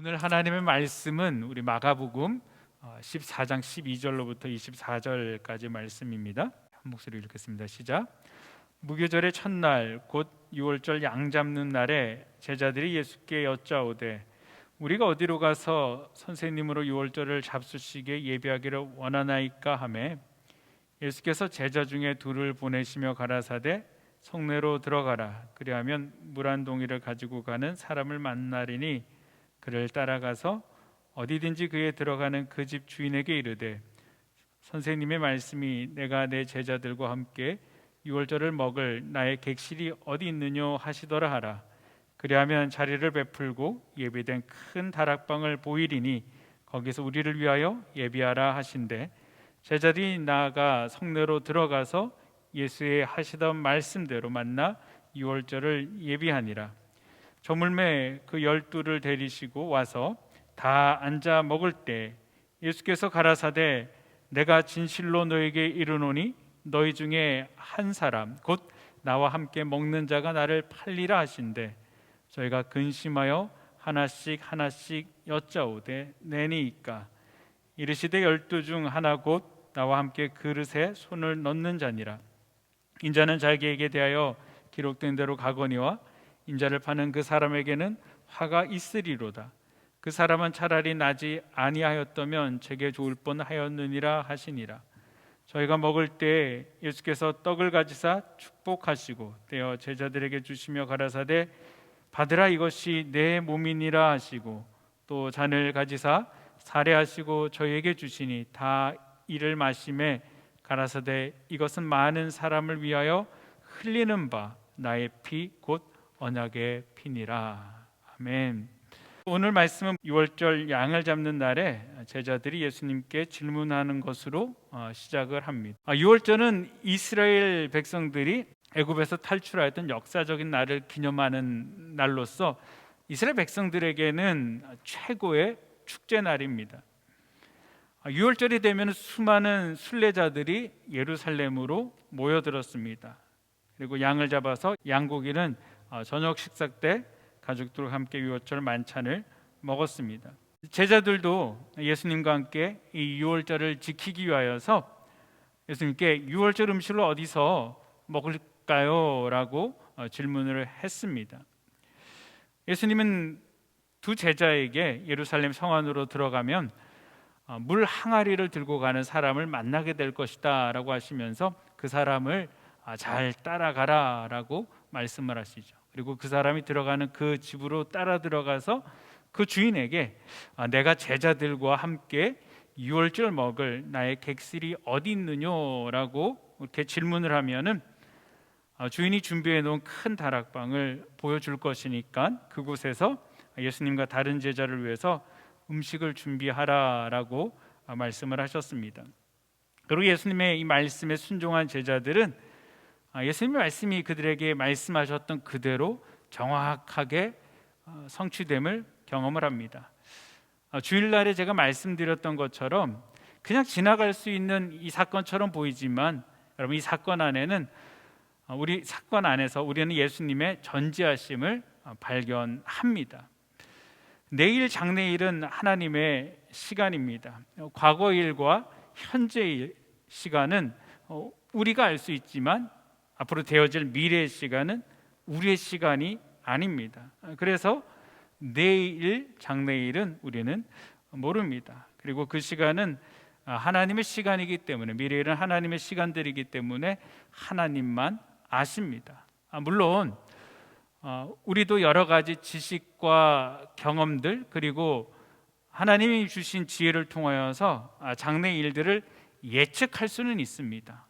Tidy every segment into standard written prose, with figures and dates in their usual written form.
오늘 하나님의 말씀은 우리 마가복음 14장 12절로부터 24절까지 말씀입니다. 한 목소리 읽겠습니다. 시작. 무교절의 첫날 곧 유월절 양 잡는 날에 제자들이 예수께 여짜오되 우리가 어디로 가서 선생님으로 유월절을 잡수시게 예비하기를 원하나이까 하매 예수께서 제자 중에 둘을 보내시며 가라사대 성내로 들어가라. 그리하면 물 한 동이를 가지고 가는 사람을 만나리니 그를 따라가서 어디든지 그에 들어가는 그 집 주인에게 이르되 선생님의 말씀이 내가 내 제자들과 함께 유월절을 먹을 나의 객실이 어디 있느뇨 하시더라 하라. 그리하면 자리를 베풀고 예비된 큰 다락방을 보이리니 거기서 우리를 위하여 예비하라 하신대 제자들이 나아가 성내로 들어가서 예수의 하시던 말씀대로 만나 유월절을 예비하니라. 저물매 그 12를 데리시고 와서 다 앉아 먹을 때 예수께서 가라사대 내가 진실로 너에게 이르노니 너희 중에 한 사람 곧 나와 함께 먹는 자가 나를 팔리라 하신대 저희가 근심하여 하나씩 여짜오되 내니이까 이르시되 12 중 하나 곧 나와 함께 그릇에 손을 넣는 자니라. 인자는 자기에게 대하여 기록된 대로 가거니와 인자를 파는 그 사람에게는 화가 있으리로다. 그 사람은 차라리 나지 아니하였다면 제게 좋을 뻔하였느니라 하시니라. 저희가 먹을 때 예수께서 떡을 가지사 축복하시고 떼어 제자들에게 주시며 가라사대 받으라 이것이 내 몸이니라 하시고 또 잔을 가지사 사례하시고 저희에게 주시니 다 이를 마시매 가라사대 이것은 많은 사람을 위하여 흘리는 바 나의 피 곧 언약의 피니라. 아멘. 오늘 말씀은 유월절 양을 잡는 날에 제자들이 예수님께 질문하는 것으로 시작을 합니다. 유월절은 이스라엘 백성들이 애굽에서 탈출하였던 역사적인 날을 기념하는 날로서 이스라엘 백성들에게는 최고의 축제 날입니다. 유월절이 되면 수많은 순례자들이 예루살렘으로 모여들었습니다. 그리고 양을 잡아서 양고기는 저녁 식사 때 가족들과 함께 유월절 만찬을 먹었습니다. 제자들도 예수님과 함께 이 유월절을 지키기 위하여서 예수님께 유월절 음식을 어디서 먹을까요? 라고 질문을 했습니다. 예수님은 두 제자에게 예루살렘 성 안으로 들어가면 물 항아리를 들고 가는 사람을 만나게 될 것이다 라고 하시면서 그 사람을 잘 따라가라 라고 말씀을 하시죠. 그리고 그 사람이 들어가는 그 집으로 따라 들어가서 그 주인에게 내가 제자들과 함께 유월절 먹을 나의 객실이 어디 있느냐라고 이렇게 질문을 하면은 주인이 준비해 놓은 큰 다락방을 보여줄 것이니까 그곳에서 예수님과 다른 제자를 위해서 음식을 준비하라라고 말씀을 하셨습니다. 그리고 예수님의 이 말씀에 순종한 제자들은 예수님의 말씀이 그들에게 말씀하셨던 그대로 정확하게 성취됨을 경험을 합니다. 주일날에 제가 말씀드렸던 것처럼 그냥 지나갈 수 있는 이 사건처럼 보이지만 여러분 이 사건 안에는 우리 사건 안에서 우리는 예수님의 전지하심을 발견합니다. 내일 장래일은 하나님의 시간입니다. 과거일과 현재의 시간은 우리가 알 수 있지만 앞으로 되어질 미래의 시간은 우리의 시간이 아닙니다. 그래서 내일 장래일은 우리는 모릅니다. 그리고 그 시간은 하나님의 시간이기 때문에 미래일은 하나님의 시간들이기 때문에 하나님만 아십니다. 물론 우리도 여러 가지 지식과 경험들 그리고 하나님이 주신 지혜를 통하여서 장래 일들을 예측할 수는 있습니다.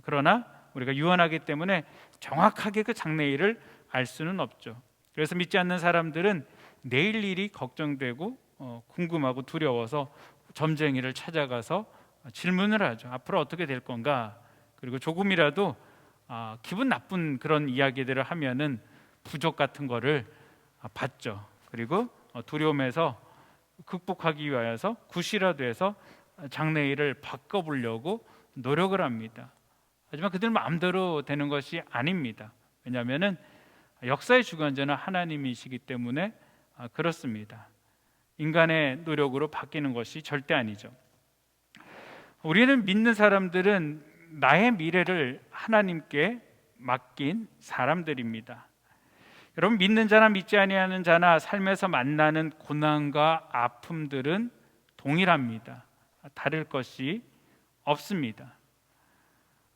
그러나 우리가 유한하기 때문에 정확하게 그 장래 일을 알 수는 없죠. 그래서 믿지 않는 사람들은 내일 일이 걱정되고 궁금하고 두려워서 점쟁이를 찾아가서 질문을 하죠. 앞으로 어떻게 될 건가? 그리고 조금이라도 기분 나쁜 그런 이야기들을 하면은 부족 같은 거를 받죠. 그리고 두려움에서 극복하기 위하여서 굿이라도 해서 장래일을 바꿔보려고 노력을 합니다. 하지만 그들 마음대로 되는 것이 아닙니다. 왜냐하면 역사의 주관자는 하나님이시기 때문에 그렇습니다. 인간의 노력으로 바뀌는 것이 절대 아니죠. 우리는 믿는 사람들은 나의 미래를 하나님께 맡긴 사람들입니다. 여러분, 믿는 자나 믿지 아니하는 자나 삶에서 만나는 고난과 아픔들은 동일합니다. 다를 것이 없습니다.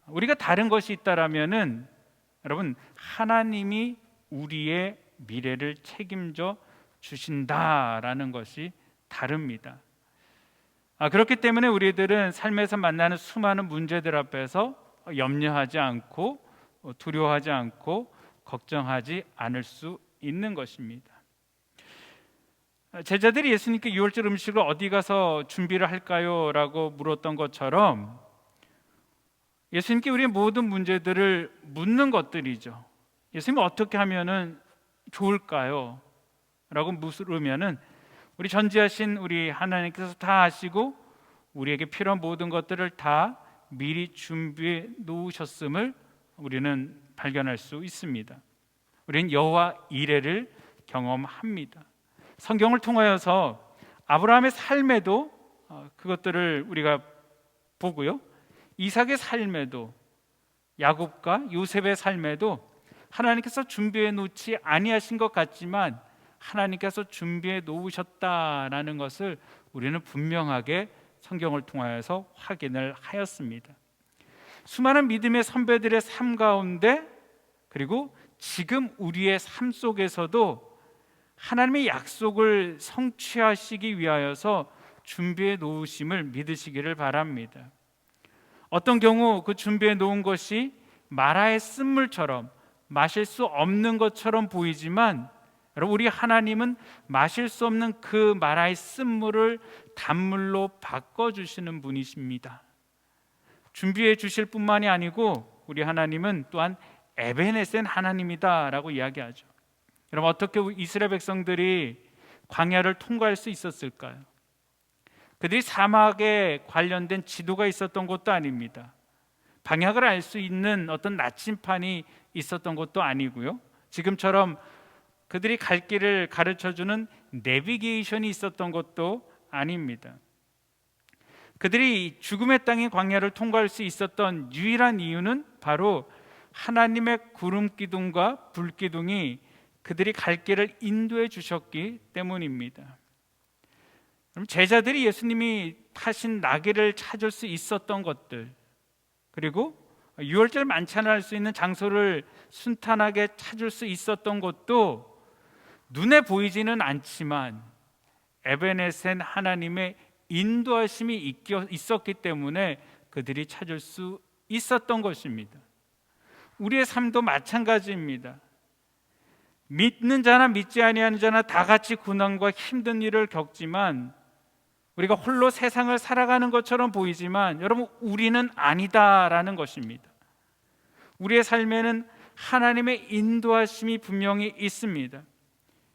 우리가 다른 것이 있다라면은 여러분, 하나님이 우리의 미래를 책임져 주신다라는 것이 다릅니다. 그렇기 때문에 우리들은 삶에서 만나는 수많은 문제들 앞에서 염려하지 않고 두려워하지 않고 걱정하지 않을 수 있는 것입니다. 제자들이 예수님께 유월절 음식을 어디 가서 준비를 할까요? 라고 물었던 것처럼 예수님께 우리의 모든 문제들을 묻는 것들이죠. 예수님, 어떻게 하면은 좋을까요? 라고 물으면은 우리 전지하신 우리 하나님께서 다 아시고 우리에게 필요한 모든 것들을 다 미리 준비해 놓으셨음을 우리는 발견할 수 있습니다. 우리는 여호와 이레를 경험합니다. 성경을 통하여서 아브라함의 삶에도 그것들을 우리가 보고요, 이삭의 삶에도 야곱과 요셉의 삶에도 하나님께서 준비해 놓지 아니하신 것 같지만 하나님께서 준비해 놓으셨다라는 것을 우리는 분명하게 성경을 통하여서 확인을 하였습니다. 수많은 믿음의 선배들의 삶 가운데 그리고 지금 우리의 삶 속에서도 하나님의 약속을 성취하시기 위하여서 준비해 놓으심을 믿으시기를 바랍니다. 어떤 경우 그 준비해 놓은 것이 마라의 쓴물처럼 마실 수 없는 것처럼 보이지만 여러분, 우리 하나님은 마실 수 없는 그 마라의 쓴물을 단물로 바꿔주시는 분이십니다. 준비해 주실 뿐만이 아니고 우리 하나님은 또한 에베네센 하나님이다라고 이야기하죠. 여러분, 어떻게 이스라엘 백성들이 광야를 통과할 수 있었을까요? 그들이 사막에 관련된 지도가 있었던 것도 아닙니다. 방향을 알 수 있는 어떤 나침판이 있었던 것도 아니고요, 지금처럼 그들이 갈 길을 가르쳐주는 내비게이션이 있었던 것도 아닙니다. 그들이 죽음의 땅인 광야를 통과할 수 있었던 유일한 이유는 바로 하나님의 구름 기둥과 불 기둥이 그들이 갈 길을 인도해 주셨기 때문입니다. 제자들이 예수님이 타신 나귀를 찾을 수 있었던 것들, 그리고 유월절 만찬을 할 수 있는 장소를 순탄하게 찾을 수 있었던 것도 눈에 보이지는 않지만 에베네센 하나님의 인도하심이 있었기 때문에 그들이 찾을 수 있었던 것입니다. 우리의 삶도 마찬가지입니다. 믿는 자나 믿지 아니하는 자나 다 같이 고난과 힘든 일을 겪지만 우리가 홀로 세상을 살아가는 것처럼 보이지만 여러분, 우리는 아니다라는 것입니다. 우리의 삶에는 하나님의 인도하심이 분명히 있습니다.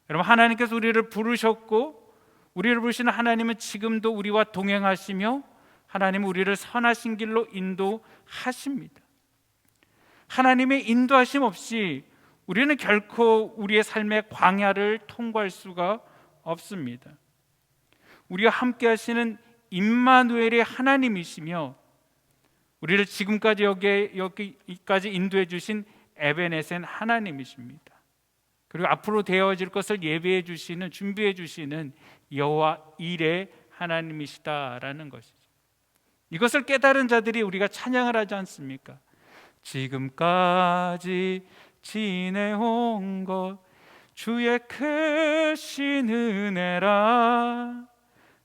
여러분, 하나님께서 우리를 부르셨고 우리를 부르시는 하나님은 지금도 우리와 동행하시며 하나님은 우리를 선하신 길로 인도하십니다. 하나님의 인도하심 없이 우리는 결코 우리의 삶의 광야를 통과할 수가 없습니다. 우리와 함께 하시는 임마누엘의 하나님이시며 우리를 지금까지 여기까지 인도해 주신 에베네센 하나님이십니다. 그리고 앞으로 되어질 것을 예비해 주시는, 준비해 주시는 여호와 이레 하나님이시다라는 것이죠. 이것을 깨달은 자들이 우리가 찬양을 하지 않습니까? 지금까지 지내온 것 주의 크신 은혜라,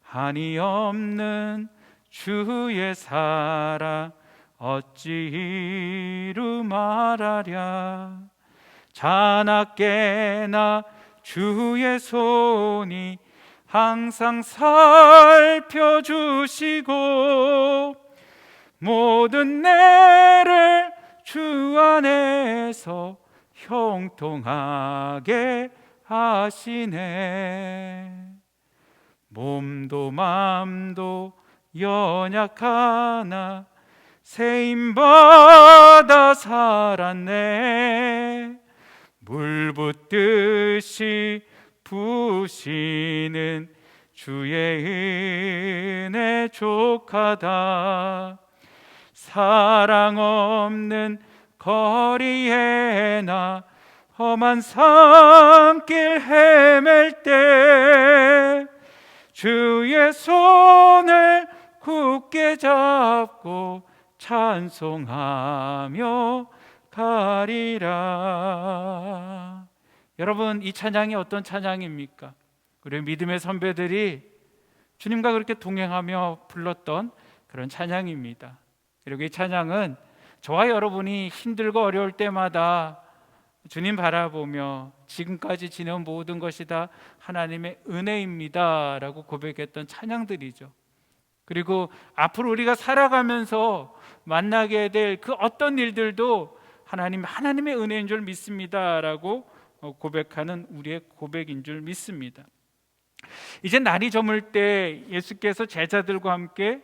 한이 없는 주의 사랑 어찌 이루 말하랴. 자나깨나 주의 손이 항상 살펴주시고 모든 내를 주 안에서 형통하게 하시네. 몸도 맘도 연약하나 세임받아 살았네. 물 붓듯이 부시는 주의 은혜 족하다. 사랑 없는 거리에 나 험한 산길 헤맬 때 주의 손을 굳게 잡고 찬송하며 가리라. 여러분, 이 찬양이 어떤 찬양입니까? 우리 믿음의 선배들이 주님과 그렇게 동행하며 불렀던 그런 찬양입니다. 그리고 이 찬양은 저와 여러분이 힘들고 어려울 때마다 주님 바라보며 지금까지 지내온 모든 것이 다 하나님의 은혜입니다 라고 고백했던 찬양들이죠. 그리고 앞으로 우리가 살아가면서 만나게 될 그 어떤 일들도 하나님의 은혜인 줄 믿습니다 라고 고백하는 우리의 고백인 줄 믿습니다. 이제 날이 저물 때 예수께서 제자들과 함께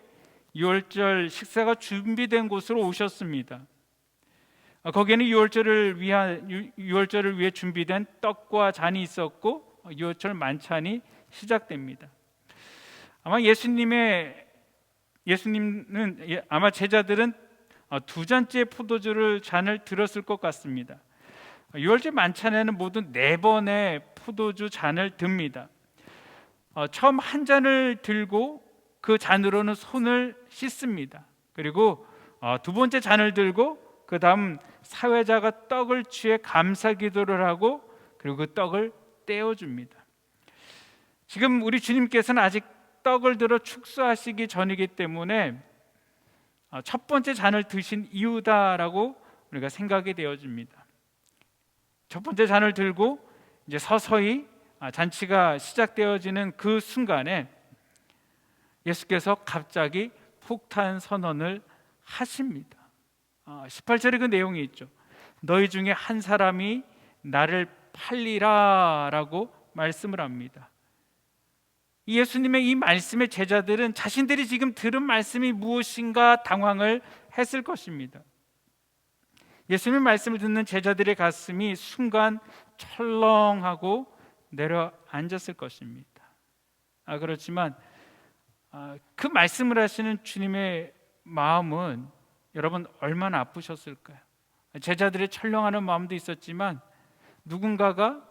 유월절 식사가 준비된 곳으로 오셨습니다. 거기에는 유월절을 위해 준비된 떡과 잔이 있었고 유월절 만찬이 시작됩니다. 아마 제자들은 두 잔째 포도주를 잔을 들었을 것 같습니다. 유월절 만찬에는 모두 4번의 포도주 잔을 듭니다. 처음 한 잔을 들고 그 잔으로는 손을 씻습니다. 그리고 두 번째 잔을 들고 그 다음 사회자가 떡을 취해 감사 기도를 하고 그리고 그 떡을 떼어줍니다. 지금 우리 주님께서는 아직 떡을 들어 축사하시기 전이기 때문에 첫 번째 잔을 드신 이유다라고 우리가 생각이 되어집니다. 첫 번째 잔을 들고 이제 서서히 잔치가 시작되어지는 그 순간에 예수께서 갑자기 폭탄 선언을 하십니다. 18절에 그 내용이 있죠. 너희 중에 한 사람이 나를 팔리라 라고 말씀을 합니다. 예수님의 이 말씀에 제자들은 자신들이 지금 들은 말씀이 무엇인가 당황을 했을 것입니다. 예수님의 말씀을 듣는 제자들의 가슴이 순간 철렁하고 내려앉았을 것입니다. 그렇지만 그 말씀을 하시는 주님의 마음은 여러분 얼마나 아프셨을까요? 제자들의 철렁하는 마음도 있었지만 누군가가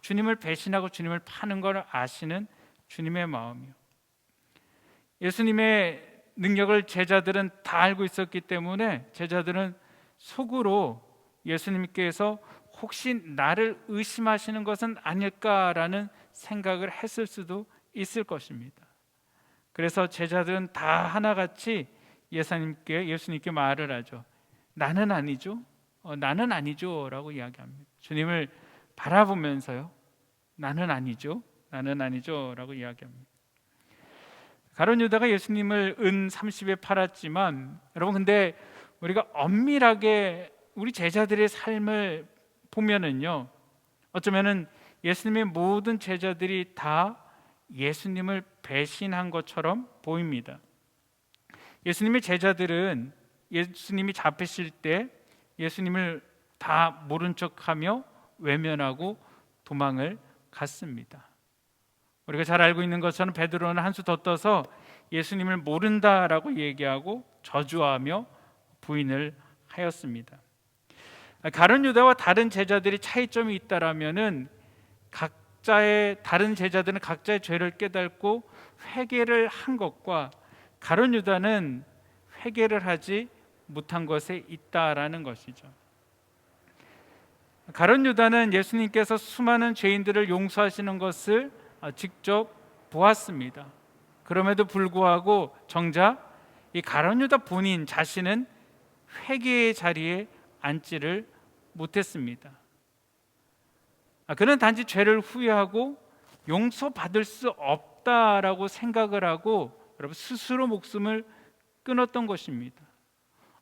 주님을 배신하고 주님을 파는 걸 아시는 주님의 마음이요. 예수님의 능력을 제자들은 다 알고 있었기 때문에 제자들은 속으로 예수님께서 혹시 나를 의심하시는 것은 아닐까라는 생각을 했을 수도 있을 것입니다. 그래서 제자들은 다 하나같이 예수님께 말을 하죠. 나는 아니죠. 나는 아니죠 라고 이야기합니다. 주님을 바라보면서요. 나는 아니죠 라고 이야기합니다. 가룟 유다가 예수님을 은 30에 팔았지만 여러분, 근데 우리가 엄밀하게 우리 제자들의 삶을 보면은요, 어쩌면은 예수님의 모든 제자들이 다 예수님을 배신한 것처럼 보입니다. 예수님의 제자들은 예수님이 잡히실 때 예수님을 다 모른 척하며 외면하고 도망을 갔습니다. 우리가 잘 알고 있는 것처럼 베드로는 한 수 더 떠서 예수님을 모른다라고 얘기하고 저주하며 부인을 하였습니다. 가룟 유다와 다른 제자들이 차이점이 있다라면은 다른 제자들은 각자의 죄를 깨닫고 회개를 한 것과 가룟 유다는 회개를 하지 못한 것에 있다라는 것이죠. 가룟 유다는 예수님께서 수많은 죄인들을 용서하시는 것을 직접 보았습니다. 그럼에도 불구하고 정작 이 가룟 유다 본인 자신은 회개의 자리에 앉지를 못했습니다. 그는 단지 죄를 후회하고 용서받을 수 없다라고 생각을 하고 여러분 스스로 목숨을 끊었던 것입니다.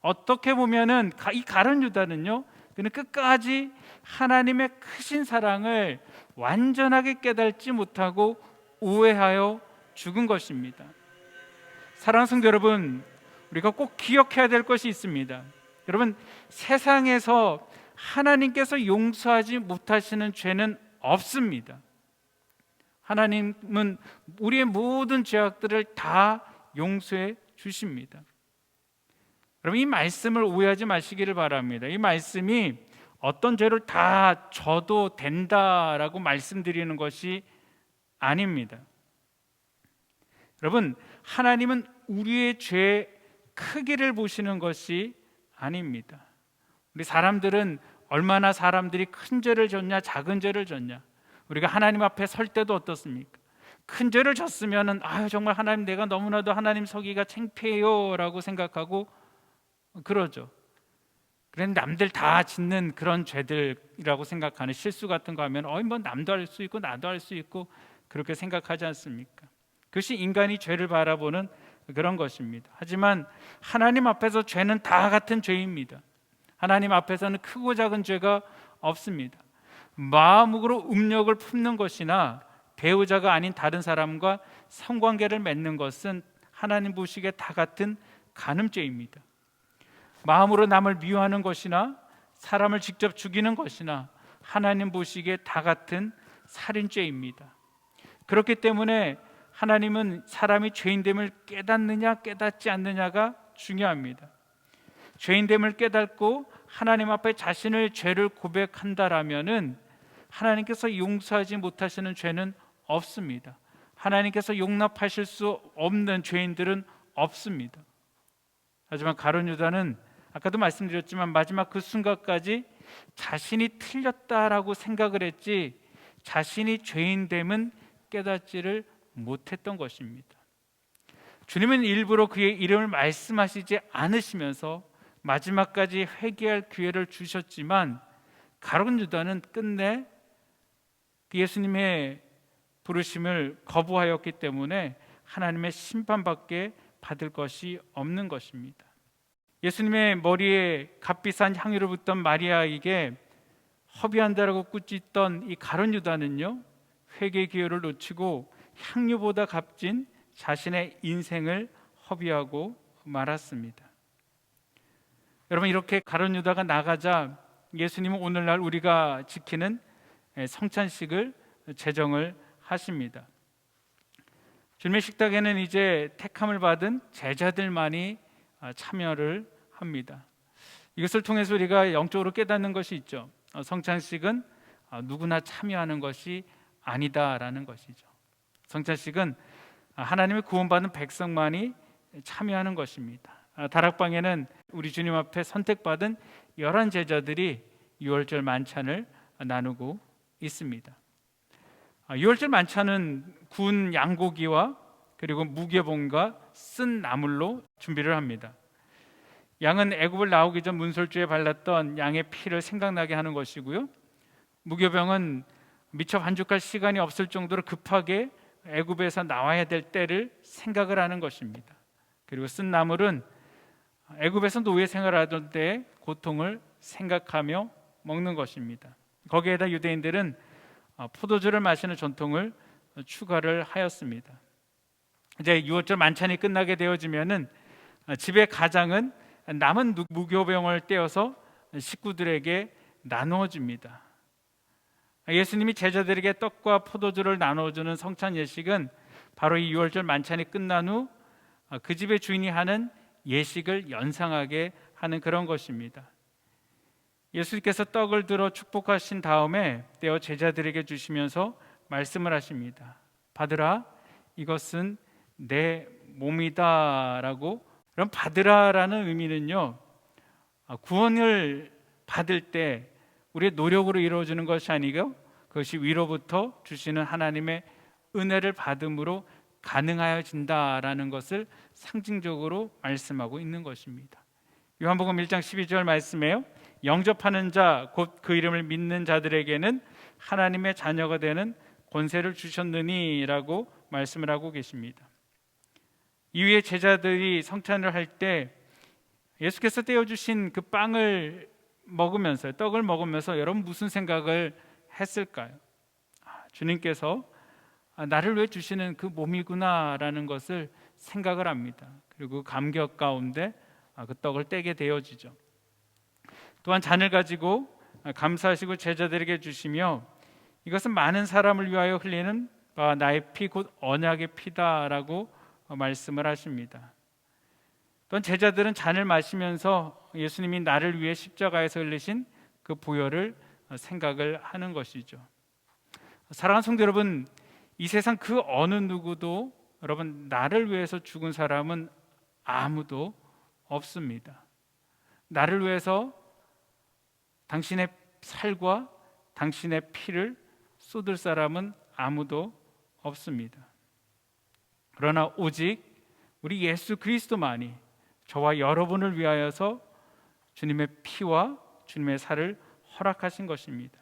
어떻게 보면은 이 가룟 유다는요, 그는 끝까지 하나님의 크신 사랑을 완전하게 깨닫지 못하고 오해하여 죽은 것입니다. 사랑하는 성도 여러분, 우리가 꼭 기억해야 될 것이 있습니다. 여러분, 세상에서 하나님께서 용서하지 못하시는 죄는 없습니다. 하나님은 우리의 모든 죄악들을 다 용서해 주십니다. 여러분, 이 말씀을 오해하지 마시기를 바랍니다. 이 말씀이 어떤 죄를 다 져도 된다라고 말씀드리는 것이 아닙니다. 여러분, 하나님은 우리의 죄 크기를 보시는 것이 아닙니다. 우리 사람들은 얼마나 사람들이 큰 죄를 졌냐 작은 죄를 졌냐, 우리가 하나님 앞에 설 때도 어떻습니까? 큰 죄를 졌으면 정말 하나님, 내가 너무나도 하나님 서기가 창피해요 라고 생각하고 그러죠. 그런데 남들 다 짓는 그런 죄들이라고 생각하는 실수 같은 거 하면 뭐 남도 할 수 있고 나도 할 수 있고 그렇게 생각하지 않습니까? 그것이 인간이 죄를 바라보는 그런 것입니다. 하지만 하나님 앞에서 죄는 다 같은 죄입니다. 하나님 앞에서는 크고 작은 죄가 없습니다. 마음으로 음욕을 품는 것이나 배우자가 아닌 다른 사람과 성관계를 맺는 것은 하나님 보시기에 다 같은 간음죄입니다. 마음으로 남을 미워하는 것이나 사람을 직접 죽이는 것이나 하나님 보시기에 다 같은 살인죄입니다. 그렇기 때문에 하나님은 사람이 죄인됨을 깨닫느냐 깨닫지 않느냐가 중요합니다. 죄인됨을 깨닫고 하나님 앞에 자신의 죄를 고백한다라면은 하나님께서 용서하지 못하시는 죄는 없습니다. 하나님께서 용납하실 수 없는 죄인들은 없습니다. 하지만 가룟 유다는 아까도 말씀드렸지만 마지막 그 순간까지 자신이 틀렸다라고 생각을 했지 자신이 죄인됨은 깨닫지를 못했던 것입니다. 주님은 일부러 그의 이름을 말씀하시지 않으시면서 마지막까지 회개할 기회를 주셨지만 가룟 유다는 끝내 예수님의 부르심을 거부하였기 때문에 하나님의 심판밖에 받을 것이 없는 것입니다. 예수님의 머리에 값비싼 향유를 붓던 마리아에게 허비한다라고 꾸짖던 이 가룟 유다는요, 회개 기회를 놓치고 향유보다 값진 자신의 인생을 허비하고 말았습니다. 여러분, 이렇게 가룟 유다가 나가자 예수님은 오늘날 우리가 지키는 성찬식을 제정을 하십니다. 주님의 식탁에는 이제 택함을 받은 제자들만이 참여를 합니다. 이것을 통해서 우리가 영적으로 깨닫는 것이 있죠. 성찬식은 누구나 참여하는 것이 아니다라는 것이죠. 성찬식은 하나님의 구원받은 백성만이 참여하는 것입니다. 다락방에는 우리 주님 앞에 선택받은 11 제자들이 유월절 만찬을 나누고 있습니다. 유월절 만찬은 구운 양고기와 그리고 무교봉과 쓴 나물로 준비를 합니다. 양은 애굽을 나오기 전 문설주에 발랐던 양의 피를 생각나게 하는 것이고요, 무교병은 미처 반죽할 시간이 없을 정도로 급하게 애굽에서 나와야 될 때를 생각을 하는 것입니다. 그리고 쓴 나물은 애굽에서 노예 생활하던 때의 고통을 생각하며 먹는 것입니다. 거기에다 유대인들은 포도주를 마시는 전통을 추가를 하였습니다. 이제 유월절 만찬이 끝나게 되어지면은 집의 가장은 남은 무교병을 떼어서 식구들에게 나누어 줍니다. 예수님이 제자들에게 떡과 포도주를 나눠주는 성찬 예식은 바로 이 유월절 만찬이 끝난 후 그 집의 주인이 하는 예식을 연상하게 하는 그런 것입니다. 예수님께서 떡을 들어 축복하신 다음에 떼어 제자들에게 주시면서 말씀을 하십니다. 받으라, 이것은 내 몸이다 라고. 그럼 받으라라는 의미는요, 구원을 받을 때 우리의 노력으로 이루어지는 것이 아니고 그것이 위로부터 주시는 하나님의 은혜를 받음으로 가능하여진다라는 것을 상징적으로 말씀하고 있는 것입니다. 요한복음 1장 12절 말씀에요, 영접하는 자 곧 그 이름을 믿는 자들에게는 하나님의 자녀가 되는 권세를 주셨느니 라고 말씀을 하고 계십니다. 이후에 제자들이 성찬을 할 때 예수께서 떼어주신 그 빵을 먹으면서, 떡을 먹으면서 여러분 무슨 생각을 했을까요? 주님께서 나를 위해 주시는 그 몸이구나 라는 것을 생각을 합니다. 그리고 감격 가운데 그 떡을 떼게 되어지죠. 또한 잔을 가지고 감사하시고 제자들에게 주시며 이것은 많은 사람을 위하여 흘리는 나의 피 곧 언약의 피다라고 말씀을 하십니다. 또한 제자들은 잔을 마시면서 예수님이 나를 위해 십자가에서 흘리신 그 보혈을 생각을 하는 것이죠. 사랑하는 성도 여러분, 이 세상 그 어느 누구도 여러분 나를 위해서 죽은 사람은 아무도 없습니다. 나를 위해서 당신의 살과 당신의 피를 쏟을 사람은 아무도 없습니다. 그러나 오직 우리 예수 그리스도만이 저와 여러분을 위하여서 주님의 피와 주님의 살을 허락하신 것입니다.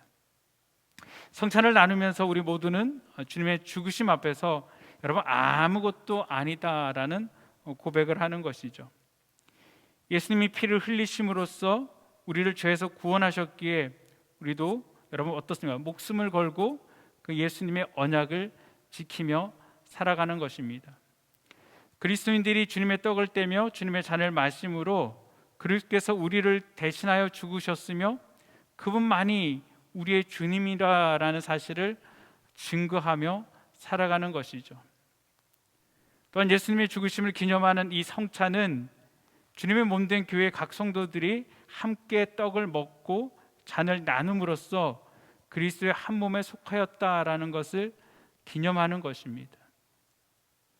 성찬을 나누면서 우리 모두는 주님의 죽으심 앞에서 여러분 아무것도 아니다라는 고백을 하는 것이죠. 예수님이 피를 흘리심으로써 우리를 죄에서 구원하셨기에 우리도 여러분 어떻습니까? 목숨을 걸고 그 예수님의 언약을 지키며 살아가는 것입니다. 그리스도인들이 주님의 떡을 떼며 주님의 잔을 마심으로 그리스도께서 우리를 대신하여 죽으셨으며 그분만이 우리의 주님이라는 사실을 증거하며 살아가는 것이죠. 또한 예수님의 죽으심을 기념하는 이 성찬은 주님의 몸된 교회 각 성도들이 함께 떡을 먹고 잔을 나눔으로써 그리스도의 한 몸에 속하였다라는 것을 기념하는 것입니다.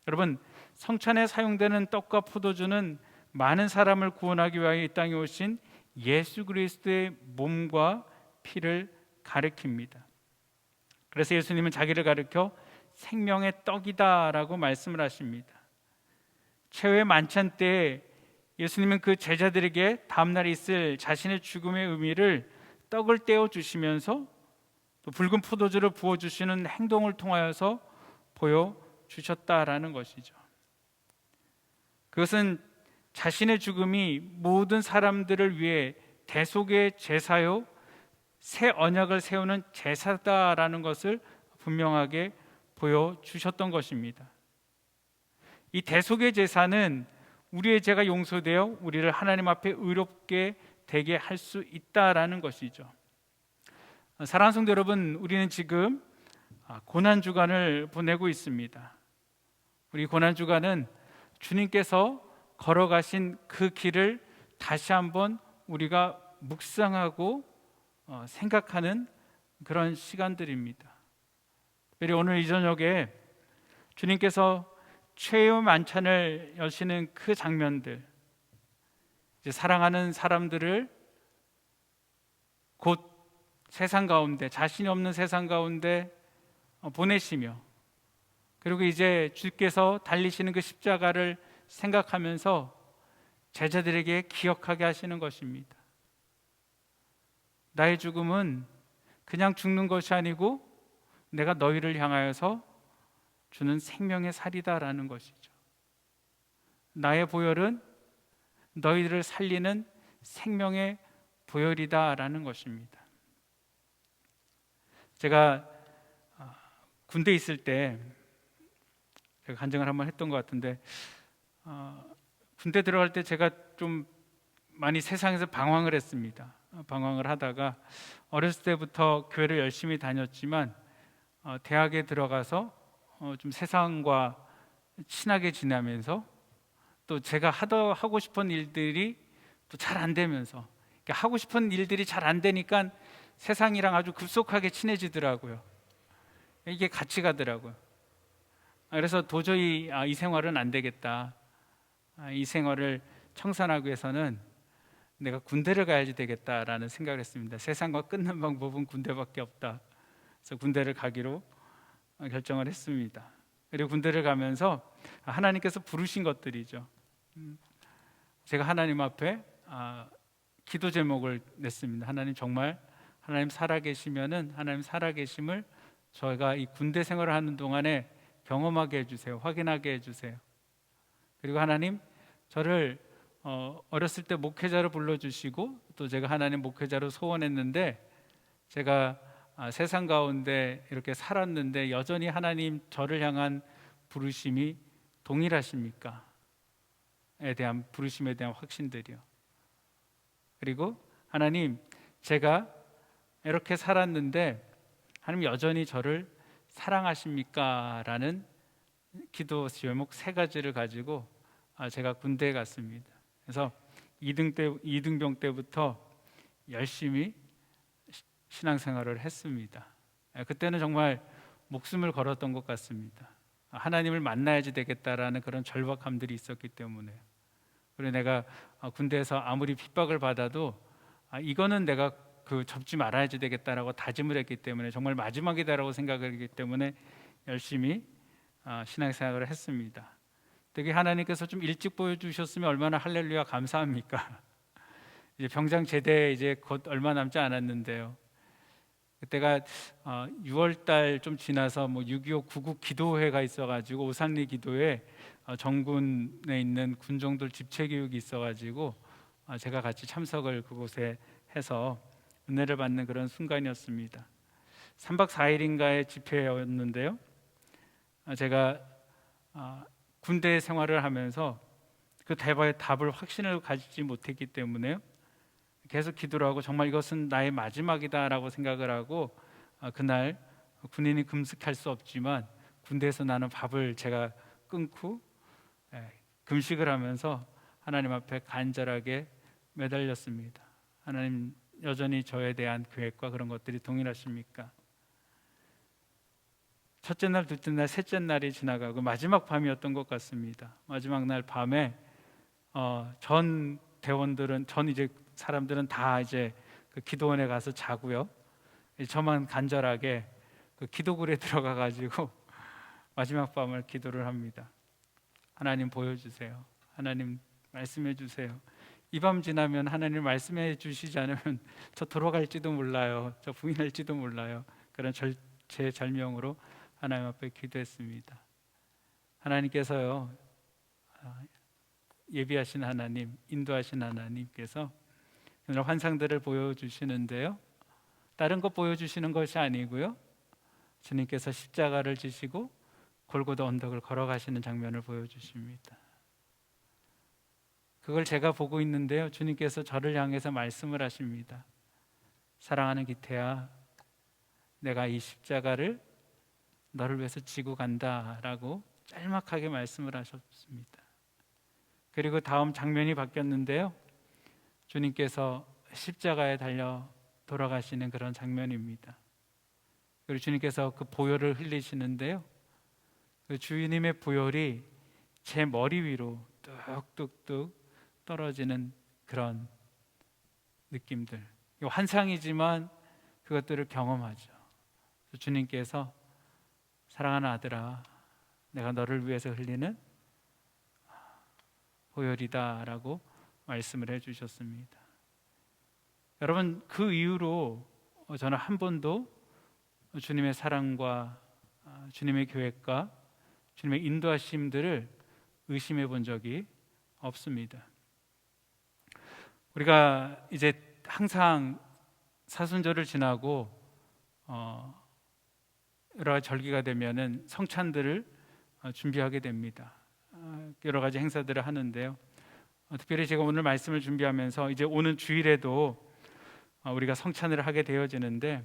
여러분, 성찬에 사용되는 떡과 포도주는 많은 사람을 구원하기 위하여 이 땅에 오신 예수 그리스도의 몸과 피를 가리킵니다. 그래서 예수님은 자기를 가리켜 생명의 떡이다라고 말씀을 하십니다. 최후의 만찬 때 예수님은 그 제자들에게 다음날 있을 자신의 죽음의 의미를 떡을 떼어 주시면서 또 붉은 포도주를 부어 주시는 행동을 통하여서 보여 주셨다라는 것이죠. 그것은 자신의 죽음이 모든 사람들을 위해 대속의 제사요 새 언약을 세우는 제사다라는 것을 분명하게 보여주셨던 것입니다. 이 대속의 제사는 우리의 죄가 용서되어 우리를 하나님 앞에 의롭게 되게 할 수 있다라는 것이죠. 사랑하는 성도 여러분, 우리는 지금 고난주간을 보내고 있습니다. 우리 고난주간은 주님께서 걸어가신 그 길을 다시 한번 우리가 묵상하고 생각하는 그런 시간들입니다. 특별히 오늘 이 저녁에 주님께서 최후의 만찬을 여시는 그 장면들, 이제 사랑하는 사람들을 곧 세상 가운데, 자신이 없는 세상 가운데 보내시며, 그리고 이제 주께서 달리시는 그 십자가를 생각하면서 제자들에게 기억하게 하시는 것입니다. 나의 죽음은 그냥 죽는 것이 아니고 내가 너희를 향하여서 주는 생명의 살이다라는 것이죠. 나의 보혈은 너희들을 살리는 생명의 보혈이다라는 것입니다. 제가 군대에 있을 때 제가 간증을 한번 했던 것 같은데 군대 들어갈 때 제가 좀 많이 세상에서 방황을 했습니다. 방황을 하다가 어렸을 때부터 교회를 열심히 다녔지만 대학에 들어가서 좀 세상과 친하게 지내면서 또 제가 하고 싶은 일들이 또 잘 안 되면서 하고 싶은 일들이 잘 안 되니까 세상이랑 아주 급속하게 친해지더라고요. 이게 같이 가더라고요. 그래서 도저히 이 생활은 안 되겠다. 이 생활을 청산하기 위해서는 내가 군대를 가야지 되겠다라는 생각을 했습니다. 세상과 끊는 방법은 군대밖에 없다. 그래서 군대를 가기로 결정을 했습니다. 그리고 군대를 가면서 하나님께서 부르신 것들이죠. 제가 하나님 앞에 기도 제목을 냈습니다. 하나님, 정말 하나님 살아계시면은 하나님 살아계심을 저희가 이 군대 생활을 하는 동안에 경험하게 해주세요. 확인하게 해주세요. 그리고 하나님, 저를 어렸을 때 목회자로 불러주시고 또 제가 하나님 목회자로 소원했는데 제가 세상 가운데 이렇게 살았는데 여전히 하나님 저를 향한 부르심이 동일하십니까? 에 대한 부르심에 대한 확신들이요. 그리고 하나님, 제가 이렇게 살았는데 하나님 여전히 저를 사랑하십니까? 라는 기도 제목 세 가지를 가지고 제가 군대에 갔습니다. 그래서 2등병 때부터 열심히 신앙생활을 했습니다. 그때는 정말 목숨을 걸었던 것 같습니다. 하나님을 만나야지 되겠다라는 그런 절박함들이 있었기 때문에. 그리고 내가 군대에서 아무리 핍박을 받아도 이거는 내가 접지 말아야지 되겠다라고 다짐을 했기 때문에, 정말 마지막이다라고 생각을 했기 때문에 열심히 신앙생활을 했습니다. 되게 하나님께서 좀 일찍 보여주셨으면 얼마나 할렐루야 감사합니까? 이제 병장 제대 이제 곧 얼마 남지 않았는데요. 그때가 6월달 좀 지나서 6.25 구국 기도회가 있어가지고 오산리 기도회 정군에 있는 군종들 집체 교육이 있어가지고 제가 같이 참석을 그곳에 해서 은혜를 받는 그런 순간이었습니다. 3박 4일인가의 집회였는데요. 제가 군대 생활을 하면서 그 대화의 답을 확신을 가지지 못했기 때문에 계속 기도를 하고 정말 이것은 나의 마지막이다라고 생각을 하고 그날 군인이 금식할 수 없지만 군대에서 나는 밥을 제가 끊고 금식을 하면서 하나님 앞에 간절하게 매달렸습니다. 하나님, 여전히 저에 대한 계획과 그런 것들이 동일하십니까? 첫째 날, 둘째 날, 셋째 날이 지나가고 마지막 밤이었던 것 같습니다. 마지막 날 밤에 전 대원들은, 이제 사람들은 다 이제 그 기도원에 가서 자고요. 저만 간절하게 그 기도굴에 들어가 가지고 마지막 밤을 기도를 합니다. 하나님 보여주세요. 하나님 말씀해 주세요. 이 밤 지나면 하나님 말씀해 주시지 않으면 저 돌아갈지도 몰라요. 저 부인할지도 몰라요. 그런 제 절명으로 하나님 앞에 기도했습니다. 하나님께서요, 예비하신 하나님, 인도하신 하나님께서 오늘 환상들을 보여주시는데요, 다른 것 보여주시는 것이 아니고요, 주님께서 십자가를 지시고 골고다 언덕을 걸어가시는 장면을 보여주십니다. 그걸 제가 보고 있는데요, 주님께서 저를 향해서 말씀을 하십니다. 사랑하는 기태야, 내가 이 십자가를 너를 위해서 지고 간다라고 짤막하게 말씀을 하셨습니다. 그리고 다음 장면이 바뀌었는데요, 주님께서 십자가에 달려 돌아가시는 그런 장면입니다. 그리고 주님께서 그 보혈을 흘리시는데요, 그 주님의 보혈이 제 머리 위로 뚝뚝뚝 떨어지는 그런 느낌들, 환상이지만 그것들을 경험하죠. 주님께서 사랑하는 아들아, 내가 너를 위해서 흘리는 보혈이다 라고 말씀을 해주셨습니다. 여러분, 그 이후로 저는 한 번도 주님의 사랑과 주님의 계획과 주님의 인도하심들을 의심해 본 적이 없습니다. 우리가 이제 항상 사순절을 지나고 여러 가지 절기가 되면은 성찬들을 준비하게 됩니다. 여러 가지 행사들을 하는데요, 특별히 제가 오늘 말씀을 준비하면서 이제 오는 주일에도 우리가 성찬을 하게 되어지는데,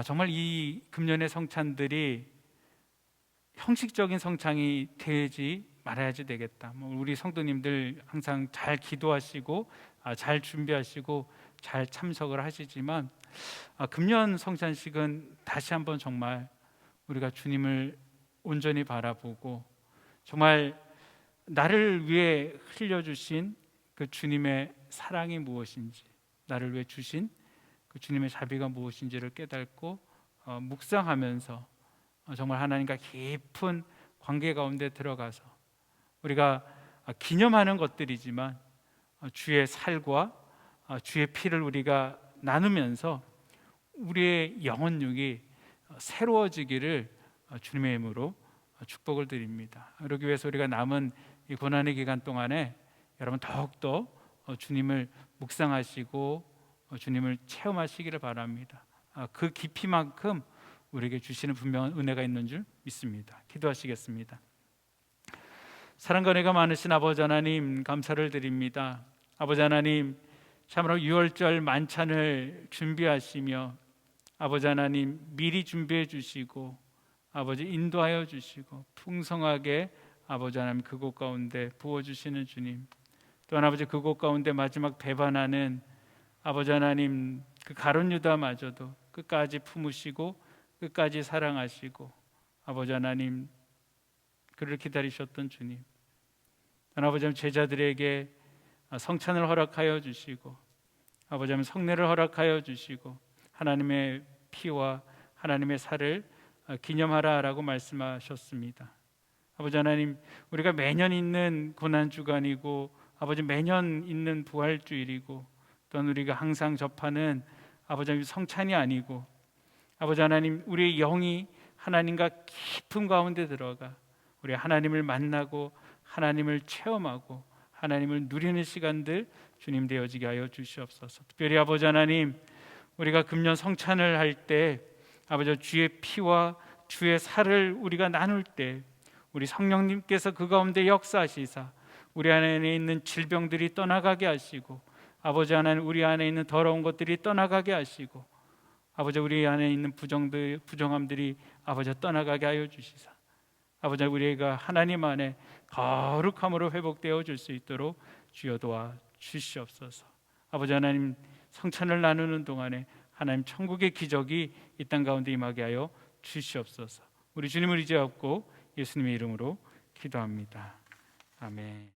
정말 이 금년의 성찬들이 형식적인 성찬이 되지 말아야지 되겠다. 우리 성도님들 항상 잘 기도하시고 잘 준비하시고 잘 참석을 하시지만 금년 성찬식은 다시 한번 정말 우리가 주님을 온전히 바라보고 정말 나를 위해 흘려주신 그 주님의 사랑이 무엇인지, 나를 위해 주신 그 주님의 자비가 무엇인지를 깨닫고 묵상하면서 정말 하나님과 깊은 관계 가운데 들어가서 우리가 기념하는 것들이지만 주의 살과 주의 피를 우리가 나누면서 우리의 영혼육이 새로워지기를 주님의 이름으로 축복을 드립니다. 그러기 위해서 우리가 남은 이 고난의 기간 동안에 여러분 더욱더 주님을 묵상하시고 주님을 체험하시기를 바랍니다. 그 깊이만큼 우리에게 주시는 분명한 은혜가 있는 줄 믿습니다. 기도하시겠습니다. 사랑과 은혜가 많으신 아버지 하나님, 감사를 드립니다. 아버지 하나님, 참으로 6월절 만찬을 준비하시며 아버지 하나님 미리 준비해 주시고 아버지 인도하여 주시고 풍성하게 아버지 하나님 그곳 가운데 부어주시는 주님, 또한 아버지 그곳 가운데 마지막 배반하는 아버지 하나님 그 가룟 유다마저도 끝까지 품으시고 끝까지 사랑하시고 아버지 하나님 그를 기다리셨던 주님, 또한 아버지 하나님 제자들에게 성찬을 허락하여 주시고 아버지 하나님 성례를 허락하여 주시고 하나님의 피와 하나님의 살을 기념하라라고 말씀하셨습니다. 아버지 하나님, 우리가 매년 있는 고난주간이고 아버지 매년 있는 부활주일이고 또한 우리가 항상 접하는 아버지 하나님 성찬이 아니고 아버지 하나님 우리의 영이 하나님과 깊은 가운데 들어가 우리 하나님을 만나고 하나님을 체험하고 하나님을 누리는 시간들 주님 되어지게 하여 주시옵소서. 특별히 아버지 하나님, 우리가 금년 성찬을 할 때 아버지 주의 피와 주의 살을 우리가 나눌 때 우리 성령님께서 그 가운데 역사하시사 우리 안에 있는 질병들이 떠나가게 하시고 아버지 하나님 우리 안에 있는 더러운 것들이 떠나가게 하시고 아버지 우리 안에 있는 부정함들이 아버지 떠나가게 하여 주시사 아버지 우리가 하나님 안에 거룩함으로 회복되어 줄 수 있도록 주여 도와 주시옵소서. 아버지 하나님 성찬을 나누는 동안에 하나님 천국의 기적이 이 땅 가운데 임하게 하여 주시옵소서. 우리 주님을 의지하고 예수님의 이름으로 기도합니다. 아멘.